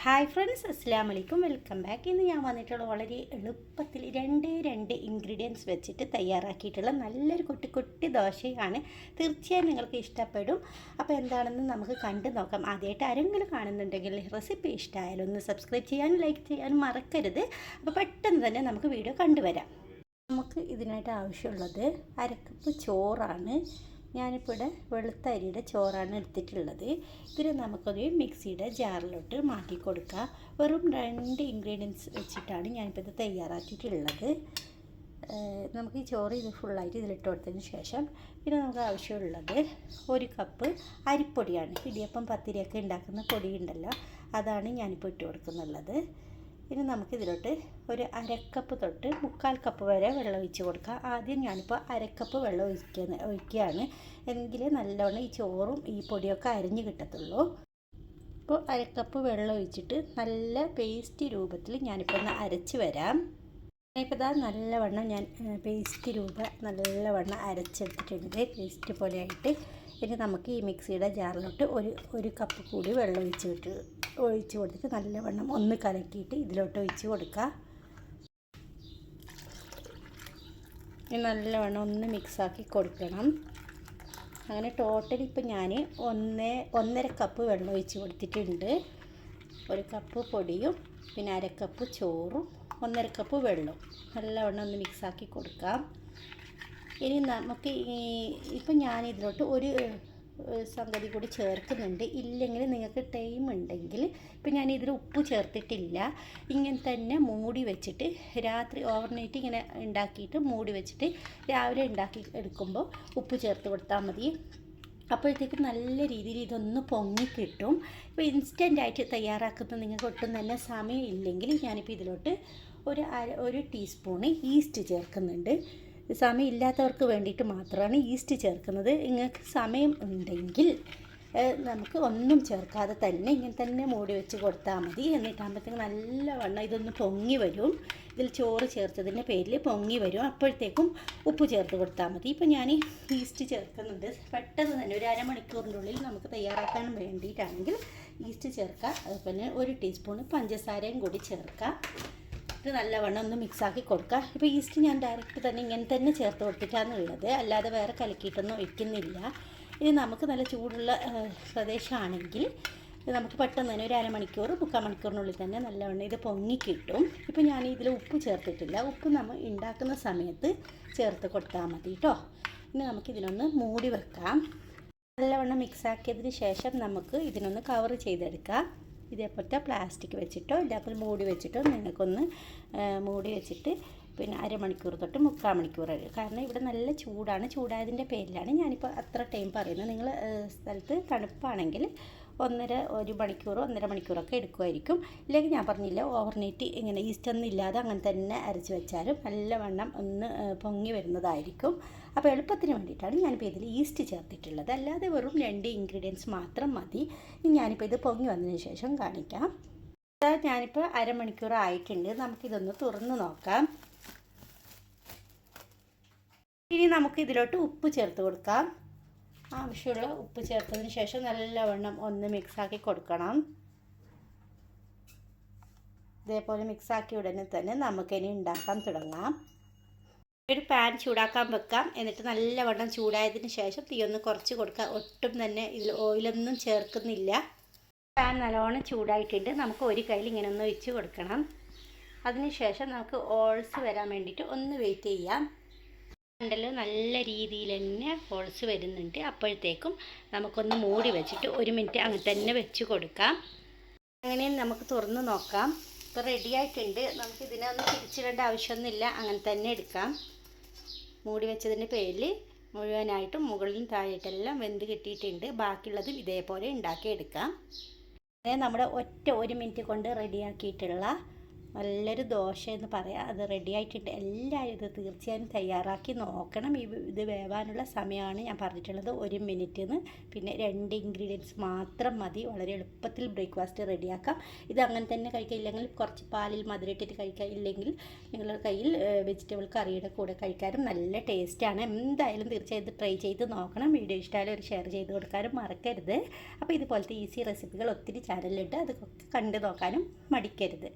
Hi friends, അസ്സലാമു അലൈക്കും. Welcome back. ഇന്ന് ഞാൻ വന്നിട്ടുള്ള വളരെ എളുപ്പത്തിൽ രണ്ട് ഇൻഗ്രീഡിയൻസ് വെച്ചിട്ട് തയ്യാറാക്കിയിട്ടുള്ള നല്ലൊരു കുട്ടി കുട്ടി ദോശയാണ്. തീർച്ചയായും നിങ്ങൾക്ക് ഇഷ്ടപ്പെടും. അപ്പോൾ എന്താണെന്ന് നമുക്ക് കണ്ടു നോക്കാം. ആദ്യമായിട്ട് ആരെങ്കിലും കാണുന്നുണ്ടെങ്കിൽ റെസിപ്പി ഇഷ്ടമായാലും ഒന്ന് സബ്സ്ക്രൈബ് ചെയ്യാനും ലൈക്ക് ചെയ്യാനും മറക്കരുത്. അപ്പോൾ പെട്ടെന്ന് തന്നെ നമുക്ക് വീഡിയോ കണ്ടുവരാം. നമുക്ക് ഇതിനായിട്ട് ആവശ്യമുള്ളത് അരക്കപ്പ് ചോറാണ്. ഞാനിപ്പോൾ ഇവിടെ വെളുത്ത അരിയുടെ ചോറാണ് എടുത്തിട്ടുള്ളത്. ഇതിന് നമുക്കൊരു മിക്സിയുടെ ജാറിലോട്ട് മാറ്റി കൊടുക്കാം. വെറും 2 ഇൻഗ്രീഡിയൻസ് വെച്ചിട്ടാണ് ഞാനിപ്പോൾ ഇത് തയ്യാറാക്കിയിട്ടുള്ളത്. നമുക്ക് ഈ ചോറ് ഇത് ഫുള്ളായിട്ട് ഇതിലിട്ട് കൊടുത്തതിന് ശേഷം പിന്നെ നമുക്ക് ആവശ്യമുള്ളത് 1 കപ്പ് അരിപ്പൊടിയാണ്. ഇടിയപ്പം പത്തിരിയൊക്കെ ഉണ്ടാക്കുന്ന പൊടിയുണ്ടല്ലോ, അതാണ് ഞാനിപ്പോൾ ഇട്ട് കൊടുക്കുന്നുള്ളത്. ഇനി നമുക്കിതിലോട്ട് ഒരു അരക്കപ്പ് തൊട്ട് 1/4 കപ്പ് വരെ വെള്ളം ഒഴിച്ച് കൊടുക്കാം. ആദ്യം ഞാനിപ്പോൾ അരക്കപ്പ് വെള്ളം ഒഴിക്കുകയാണ്, എങ്കിലേ നല്ലവണ്ണം ഈ ചോറും ഈ പൊടിയൊക്കെ അരിഞ്ഞ് കിട്ടത്തുള്ളൂ. ഇപ്പോൾ അരക്കപ്പ് വെള്ളം ഒഴിച്ചിട്ട് നല്ല പേസ്റ്റ് രൂപത്തിൽ ഞാനിപ്പോൾ ഒന്ന് അരച്ച് വരാം. ഇപ്പോൾ ഇതാ നല്ലവണ്ണം ഞാൻ പേസ്റ്റ് നല്ലവണ്ണം അരച്ചെടുത്തിട്ടുണ്ട്, പേസ്റ്റ് പോലെ ആയിട്ട്. ഇനി നമുക്ക് ഈ മിക്സിയുടെ ജാറിലോട്ട് ഒരു കപ്പ് കൂടി വെള്ളം ഒഴിച്ച് കൊടുത്തിട്ട് നല്ലവണ്ണം ഒന്ന് കലക്കിയിട്ട് ഇതിലോട്ട് ഒഴിച്ച് കൊടുക്കുക. ഇനി നല്ലവണ്ണം ഒന്ന് മിക്സാക്കി കൊടുക്കണം. അങ്ങനെ ടോട്ടലി ഇപ്പോൾ ഞാൻ 1.5 കപ്പ് വെള്ളം ഒഴിച്ച് കൊടുത്തിട്ടുണ്ട്. 1 കപ്പ് പൊടിയും പിന്നെ അരക്കപ്പ് ചോറും 1.5 കപ്പ് വെള്ളവും നല്ലവണ്ണം ഒന്ന് മിക്സാക്കി കൊടുക്കാം. ഇനി നമുക്ക് ഇപ്പം ഞാനിതിലോട്ട് ഒരു സംഗതി കൂടി ചേർക്കുന്നുണ്ട്. ഇല്ലെങ്കിൽ നിങ്ങൾക്ക് ടൈം ഉണ്ടെങ്കിൽ, ഇപ്പം ഞാനിതിൽ ഉപ്പ് ചേർത്തിട്ടില്ല, ഇങ്ങനെ തന്നെ മൂടി വെച്ചിട്ട് രാത്രി ഓവർനൈറ്റ് ഇങ്ങനെ ഉണ്ടാക്കിയിട്ട് മൂടി വെച്ചിട്ട് രാവിലെ ഉണ്ടാക്കി എടുക്കുമ്പോൾ ഉപ്പ് ചേർത്ത് കൊടുത്താൽ മതി. അപ്പോഴത്തേക്കും നല്ല രീതിയിൽ ഇതൊന്ന് പൊങ്ങി കിട്ടും. ഇപ്പോൾ ഇൻസ്റ്റൻ്റായിട്ട് തയ്യാറാക്കുന്ന നിങ്ങൾക്ക് ഒട്ടും തന്നെ സമയം ഇല്ലെങ്കിൽ ഞാനിപ്പോൾ ഇതിലോട്ട് ഒരു ടീസ്പൂണ് ഈസ്റ്റ് ചേർക്കുന്നുണ്ട്. സമയം ഇല്ലാത്തവർക്ക് വേണ്ടിയിട്ട് മാത്രമാണ് ഈസ്റ്റ് ചേർക്കുന്നത്. നിങ്ങൾക്ക് സമയം ഉണ്ടെങ്കിൽ നമുക്ക് ഒന്നും ചേർക്കാതെ തന്നെ ഇങ്ങനെ തന്നെ മൂടി വെച്ച് കൊടുത്താൽ മതി. എന്നിട്ടാകുമ്പോഴത്തേക്ക് നല്ലവണ്ണം ഇതൊന്ന് പൊങ്ങി വരും. ഇതിൽ ചോറ് ചേർത്തതിൻ്റെ പേരിൽ പൊങ്ങി വരും. അപ്പോഴത്തേക്കും ഉപ്പ് ചേർത്ത് കൊടുത്താൽ മതി. ഇപ്പോൾ ഞാൻ ഈസ്റ്റ് ചേർക്കുന്നുണ്ട്. പെട്ടെന്ന് തന്നെ ഒരു അരമണിക്കൂറിൻ്റെ ഉള്ളിൽ നമുക്ക് തയ്യാറാക്കാൻ വേണ്ടിയിട്ടാണെങ്കിൽ ഈസ്റ്റ് ചേർക്കാം. അതുപോലെ 1 ടീസ്പൂൺ പഞ്ചസാരയും കൂടി ചേർക്കാം. ഇത് നല്ലവണ്ണം ഒന്ന് മിക്സാക്കി കൊടുക്കുക. ഇപ്പോൾ ഈസ്റ്റ് ഞാൻ ഡയറക്റ്റ് തന്നെ ഇങ്ങനെ തന്നെ ചേർത്ത് കൊടുത്തിട്ടാണ് ഉള്ളത്, അല്ലാതെ വേറെ കലക്കിയിട്ടൊന്നും ഒഴിക്കുന്നില്ല. ഇനി നമുക്ക് നല്ല ചൂടുള്ള പ്രദേശമാണെങ്കിൽ നമുക്ക് പെട്ടെന്ന് തന്നെ ഒരു അരമണിക്കൂർ 3/4 മണിക്കൂറിനുള്ളിൽ തന്നെ നല്ലവണ്ണം ഇത് പൊങ്ങി കിട്ടും. ഇപ്പോൾ ഞാൻ ഇതിൽ ഉപ്പ് ചേർത്തിട്ടില്ല. ഉപ്പ് നമ്മൾ ഉണ്ടാക്കുന്ന സമയത്ത് ചേർത്ത് കൊടുത്താൽ മതി കേട്ടോ. ഇനി നമുക്കിതിനൊന്ന് മൂടി വെക്കാം. നല്ലവണ്ണം മിക്സാക്കിയതിന് ശേഷം നമുക്ക് ഇതിനൊന്ന് കവർ ചെയ്തെടുക്കാം. ഇതേപോലത്തെ പ്ലാസ്റ്റിക് വെച്ചിട്ടോ ഇല്ലാത്ത മൂടി വെച്ചിട്ടോ നിങ്ങൾക്കൊന്ന് മൂടി വെച്ചിട്ട് പിന്നെ അരമണിക്കൂർ തൊട്ട് 3/4 മണിക്കൂർ വരെ. കാരണം ഇവിടെ നല്ല ചൂടാണ്, ചൂടായതിൻ്റെ പേരിലാണ് ഞാനിപ്പോൾ അത്ര ടൈം പറയുന്നത്. നിങ്ങൾ സ്ഥലത്ത് തണുപ്പാണെങ്കിൽ 1 മണിക്കൂറോ 1.5 മണിക്കൂറൊക്കെ എടുക്കുമായിരിക്കും. ഇല്ലെങ്കിൽ ഞാൻ പറഞ്ഞില്ല, ഓവർനൈറ്റ് ഇങ്ങനെ ഈസ്റ്റൊന്നും ഇല്ലാതെ അങ്ങനെ തന്നെ അരച്ച് വെച്ചാലും നല്ലവണ്ണം ഒന്ന് പൊങ്ങി വരുന്നതായിരിക്കും. അപ്പോൾ എളുപ്പത്തിന് വേണ്ടിയിട്ടാണ് ഞാനിപ്പോൾ ഇതിൽ ഈസ്റ്റ് ചേർത്തിട്ടുള്ളത്. അല്ലാതെ വെറും 2 ഇൻഗ്രീഡിയൻസ് മാത്രം മതി. ഞാനിപ്പോൾ ഇത് പൊങ്ങി വന്നതിന് ശേഷം കാണിക്കാം. ഞാനിപ്പോൾ അരമണിക്കൂർ ആയിട്ടുണ്ട്. നമുക്കിതൊന്ന് തുറന്ന് നോക്കാം. ഇനി നമുക്ക് ഇതിലോട്ട് ഉപ്പ് ചേർത്ത് കൊടുക്കാം. ആവശ്യമുള്ള ഉപ്പ് ചേർത്തതിന് ശേഷം നല്ലവണ്ണം ഒന്ന് മിക്സാക്കി കൊടുക്കണം. ഇതേപോലെ മിക്സാക്കി ഉടനെ തന്നെ നമുക്കിനി ഉണ്ടാക്കാൻ തുടങ്ങാം. ഒരു പാൻ ചൂടാക്കാൻ വെക്കാം. എന്നിട്ട് നല്ലവണ്ണം ചൂടായതിന് ശേഷം തീ ഒന്ന് കുറച്ച് കൊടുക്കുക. ഒട്ടും തന്നെ ഇതിൽ ഓയിലൊന്നും ചേർക്കുന്നില്ല. പാൻ നല്ലവണ്ണം ചൂടായിട്ടുണ്ട്. നമുക്ക് ഒരു കയ്യിൽ ഇങ്ങനെ ഒന്ന് ഒഴിച്ച് കൊടുക്കണം. അതിനുശേഷം നമുക്ക് ഓൾസ് വരാൻ വേണ്ടിയിട്ട് ഒന്ന് വെയിറ്റ് ചെയ്യാം. കണ്ടല്ലോ, നല്ല രീതിയിൽ തന്നെ ഹോൾസ് വരുന്നുണ്ട്. അപ്പോഴത്തേക്കും നമുക്കൊന്ന് മൂടി വെച്ചിട്ട് 1 മിനിറ്റ് അങ്ങനെ തന്നെ വെച്ച് കൊടുക്കാം. അങ്ങനെ നമുക്ക് തുറന്ന് നോക്കാം. ഇപ്പോൾ റെഡി ആയിട്ടുണ്ട്. നമുക്ക് ഇതിനൊന്നും തിരിച്ചിടേണ്ട ആവശ്യമൊന്നുമില്ല, അങ്ങനെ തന്നെ എടുക്കാം. മൂടി വെച്ചതിൻ്റെ പേരിൽ മുഴുവനായിട്ടും മുകളിലും താഴെയായിട്ടെല്ലാം വെന്ത് കിട്ടിയിട്ടുണ്ട്. ബാക്കിയുള്ളതും ഇതേപോലെ ഉണ്ടാക്കിയെടുക്കാം. അങ്ങനെ നമ്മുടെ 1 മിനിറ്റ് കൊണ്ട് റെഡിയാക്കിയിട്ടുള്ള നല്ലൊരു ദോശ എന്ന് പറയാം. അത് റെഡി ആയിട്ടുണ്ട്. എല്ലാവരും ഇത് തീർച്ചയായും തയ്യാറാക്കി നോക്കണം. ഇത് വേവാനുള്ള സമയമാണ് ഞാൻ പറഞ്ഞിട്ടുള്ളത് 1 മിനിറ്റ്. പിന്നെ 2 ഇൻഗ്രീഡിയൻസ് മാത്രം മതി. വളരെ എളുപ്പത്തിൽ ബ്രേക്ക്ഫാസ്റ്റ് റെഡിയാക്കാം. ഇത് അങ്ങനെ തന്നെ കഴിക്കുക, ഇല്ലെങ്കിൽ കുറച്ച് പാലിൽ മധുരമിട്ടിട്ട് കഴിക്കുക, ഇല്ലെങ്കിൽ നിങ്ങളുടെ കയ്യിൽ വെജിറ്റബിൾ കറിയുടെ കൂടെ കഴിക്കാനും നല്ല ടേസ്റ്റാണ്. എന്തായാലും തീർച്ചയായും ഇത് ട്രൈ ചെയ്ത് നോക്കണം. വീഡിയോ ഇഷ്ടമായാലും ഒരു ഷെയർ ചെയ്ത് കൊടുക്കാനും മറക്കരുത്. അപ്പോൾ ഇതുപോലത്തെ ഈസി റെസിപ്പികൾ ഒത്തിരി ചാനലിലുണ്ട്, അതൊക്കെ കണ്ടു നോക്കാനും മടിക്കരുത്.